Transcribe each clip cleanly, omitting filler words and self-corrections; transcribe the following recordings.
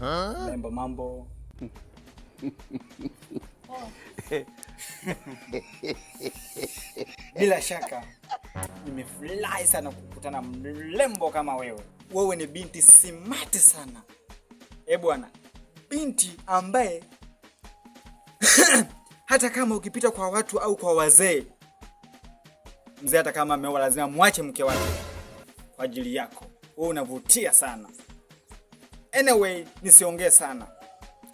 Mambo mambo. Bila shaka nimefurahi sana kukutana mrembo kama wewe. Wewe ni binti smart sana. Bwana, binti ambaye hata kama ukipita kwa watu au kwa wazee, mzee hata kama ameoa lazima mwache mke wake kwa ajili yako. Wewe unavutia sana. Anyway, nisiongee sana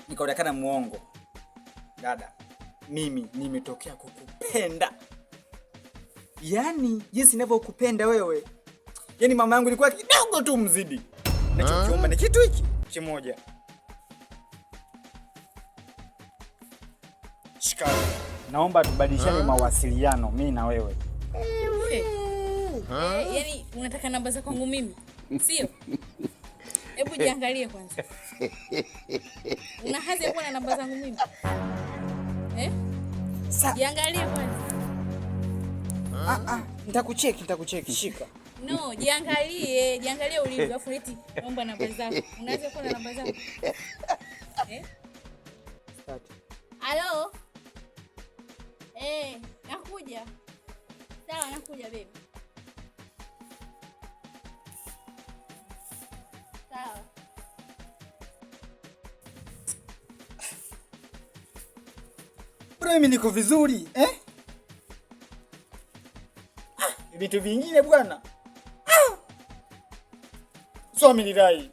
nikaonekana muongo. Dada, mimi nimetokea kukupenda. Yaani jinsi ninavyokupenda wewe, yaani mama yangu ilikuwa kidogo tu mzidi. Nachokiomba ni kitu hiki kimoja. Shika. Naomba tubadilishane mawasiliano mimi na wewe. Yaani unataka namba za kwangu mimi? Sio? Hebu jiangalie kwanza. Una haja ya kuwa na namba zangu mimi? Jiangalie kwanza. Nitakucheki, shika. No, jiangalie ulivyo, afu eti naomba namba zako. Unaweza kuwa na namba zangu? Start. Halo? Nakuja. Sawa, nakuja baby. Sawa. Bro, mimi niko vizuri, vitu vingine bwana. So mimi nidai.